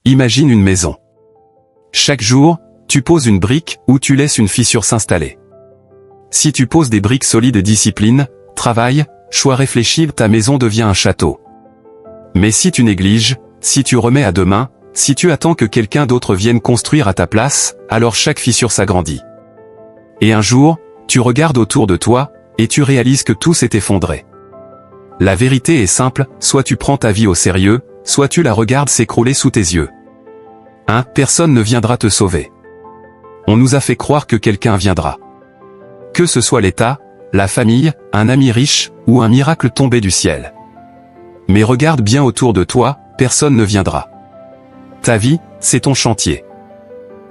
Imagine une maison. Chaque jour, tu poses une brique ou tu laisses une fissure s'installer. Si tu poses des briques solides et discipline, travail, choix réfléchis, ta maison devient un château. Mais si tu négliges, si tu remets à demain, si tu attends que quelqu'un d'autre vienne construire à ta place, alors chaque fissure s'agrandit. Et un jour, tu regardes autour de toi, et tu réalises que tout s'est effondré. La vérité est simple, soit tu prends ta vie au sérieux, soit tu la regardes s'écrouler sous tes yeux. Personne ne viendra te sauver. On nous a fait croire que quelqu'un viendra. Que ce soit l'État, la famille, un ami riche, ou un miracle tombé du ciel. Mais regarde bien autour de toi, personne ne viendra. Ta vie, c'est ton chantier.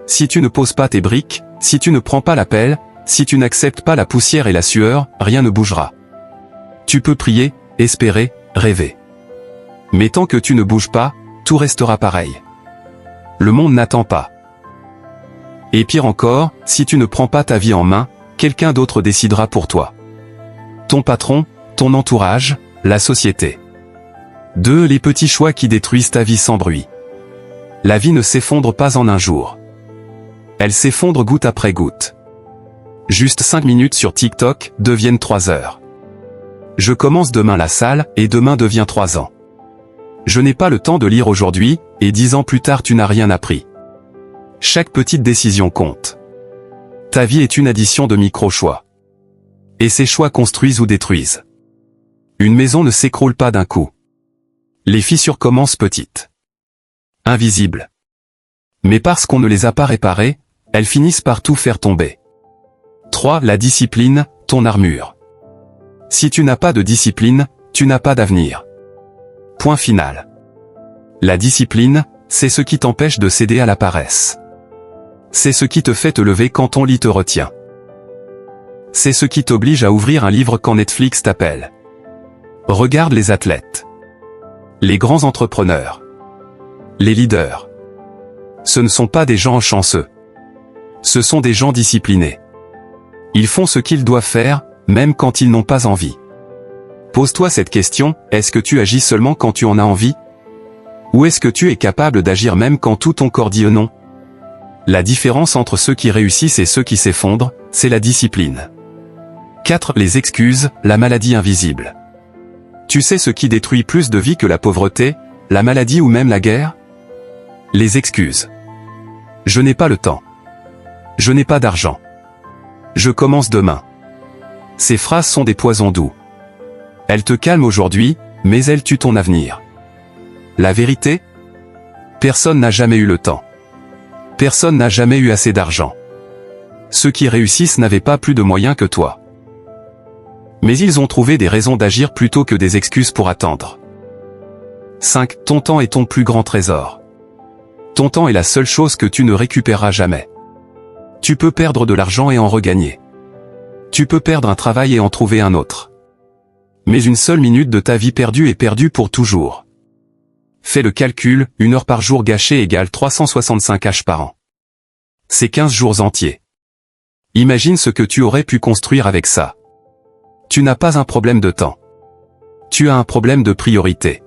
Si tu ne poses pas tes briques, si tu ne prends pas la pelle, si tu n'acceptes pas la poussière et la sueur, rien ne bougera. Tu peux prier, espérer, rêver. Mais tant que tu ne bouges pas, tout restera pareil. Le monde n'attend pas. Et pire encore, si tu ne prends pas ta vie en main, quelqu'un d'autre décidera pour toi. Ton patron, ton entourage, la société. 2. Les petits choix qui détruisent ta vie sans bruit. La vie ne s'effondre pas en un jour. Elle s'effondre goutte après goutte. Juste 5 minutes sur TikTok deviennent 3 heures. Je commence demain la salle, et demain devient 3 ans. Je n'ai pas le temps de lire aujourd'hui, et 10 ans plus tard tu n'as rien appris. Chaque petite décision compte. Ta vie est une addition de micro-choix. Et ces choix construisent ou détruisent. Une maison ne s'écroule pas d'un coup. Les fissures commencent petites. Invisibles. Mais parce qu'on ne les a pas réparées, elles finissent par tout faire tomber. 3. La discipline, ton armure. Si tu n'as pas de discipline, tu n'as pas d'avenir. Point final. La discipline, c'est ce qui t'empêche de céder à la paresse. C'est ce qui te fait te lever quand ton lit te retient. C'est ce qui t'oblige à ouvrir un livre quand Netflix t'appelle. Regarde les athlètes. Les grands entrepreneurs. Les leaders. Ce ne sont pas des gens chanceux. Ce sont des gens disciplinés. Ils font ce qu'ils doivent faire, même quand ils n'ont pas envie. Pose-toi cette question, est-ce que tu agis seulement quand tu en as envie? Ou est-ce que tu es capable d'agir même quand tout ton corps dit non? La différence entre ceux qui réussissent et ceux qui s'effondrent, c'est la discipline. 4. Les excuses, la maladie invisible. Tu sais ce qui détruit plus de vies que la pauvreté, la maladie ou même la guerre? Les excuses. Je n'ai pas le temps. Je n'ai pas d'argent. Je commence demain. Ces phrases sont des poisons doux. Elles te calment aujourd'hui, mais elles tuent ton avenir. La vérité? Personne n'a jamais eu le temps. Personne n'a jamais eu assez d'argent. Ceux qui réussissent n'avaient pas plus de moyens que toi. Mais ils ont trouvé des raisons d'agir plutôt que des excuses pour attendre. 5. Ton temps est ton plus grand trésor. Ton temps est la seule chose que tu ne récupéreras jamais. Tu peux perdre de l'argent et en regagner. Tu peux perdre un travail et en trouver un autre. Mais une seule minute de ta vie perdue est perdue pour toujours. Fais le calcul, 1 heure par jour gâchée égale 365 H par an. C'est 15 jours entiers. Imagine ce que tu aurais pu construire avec ça. Tu n'as pas un problème de temps. Tu as un problème de priorité.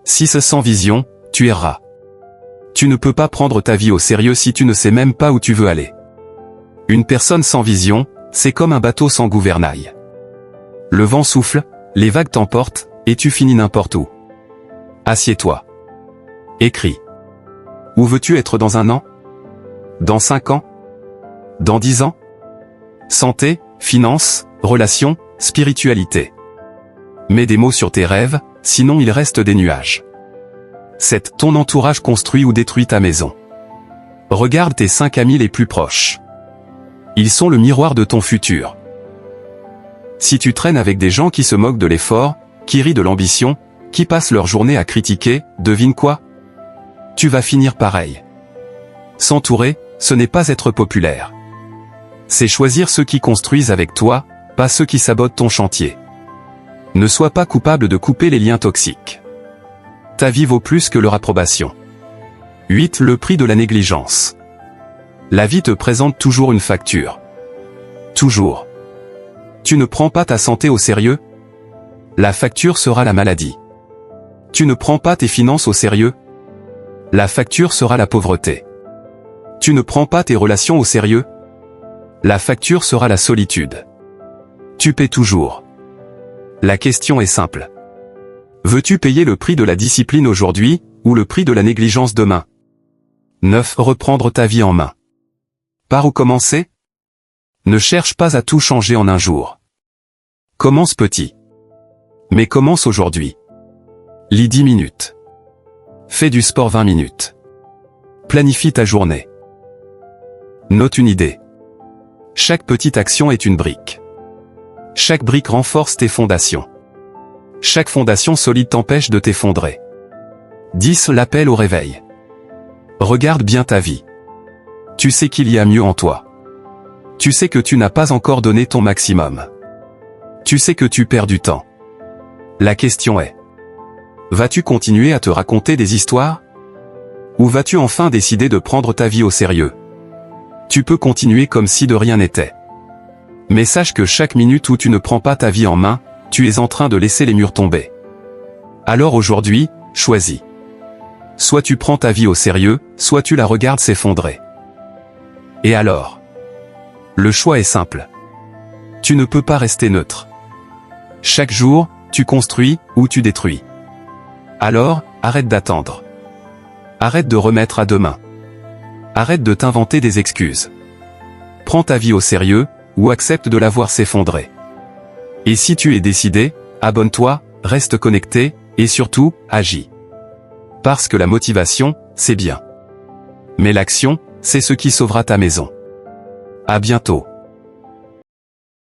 Si c'est sans vision, tu erras. Tu ne peux pas prendre ta vie au sérieux si tu ne sais même pas où tu veux aller. Une personne sans vision, c'est comme un bateau sans gouvernail. Le vent souffle, les vagues t'emportent, et tu finis n'importe où. Assieds-toi. Écris. Où veux-tu être dans 1 an? Dans 5 ans? Dans 10 ans? Santé, finances, relations, spiritualité. Mets des mots sur tes rêves, sinon ils restent des nuages. 7. Ton entourage construit ou détruit ta maison. Regarde tes 5 amis les plus proches. Ils sont le miroir de ton futur. Si tu traînes avec des gens qui se moquent de l'effort, qui rient de l'ambition, qui passent leur journée à critiquer, devine quoi? Tu vas finir pareil. S'entourer, ce n'est pas être populaire. C'est choisir ceux qui construisent avec toi, pas ceux qui sabotent ton chantier. Ne sois pas coupable de couper les liens toxiques. Ta vie vaut plus que leur approbation. 8. Le prix de la négligence. La vie te présente toujours une facture. Toujours. Tu ne prends pas ta santé au sérieux? La facture sera la maladie. Tu ne prends pas tes finances au sérieux? La facture sera la pauvreté. Tu ne prends pas tes relations au sérieux? La facture sera la solitude. Tu paies toujours. La question est simple. Veux-tu payer le prix de la discipline aujourd'hui, ou le prix de la négligence demain? 9. Reprendre ta vie en main. Par où commencer? Ne cherche pas à tout changer en un jour. Commence petit. Mais commence aujourd'hui. Lis 10 minutes. Fais du sport 20 minutes. Planifie ta journée. Note une idée. Chaque petite action est une brique. Chaque brique renforce tes fondations. Chaque fondation solide t'empêche de t'effondrer. 10. L'appel au réveil. Regarde bien ta vie. Tu sais qu'il y a mieux en toi. Tu sais que tu n'as pas encore donné ton maximum. Tu sais que tu perds du temps. La question est: vas-tu continuer à te raconter des histoires? Ou vas-tu enfin décider de prendre ta vie au sérieux? Tu peux continuer comme si de rien n'était. Mais sache que chaque minute où tu ne prends pas ta vie en main, tu es en train de laisser les murs tomber. Alors aujourd'hui, choisis. Soit tu prends ta vie au sérieux, soit tu la regardes s'effondrer. Et alors? Le choix est simple. Tu ne peux pas rester neutre. Chaque jour, tu construis ou tu détruis. Alors, arrête d'attendre. Arrête de remettre à demain. Arrête de t'inventer des excuses. Prends ta vie au sérieux, ou accepte de la voir s'effondrer. Et si tu es décidé, abonne-toi, reste connecté, et surtout, agis. Parce que la motivation, c'est bien. Mais l'action, c'est ce qui sauvera ta maison. À bientôt.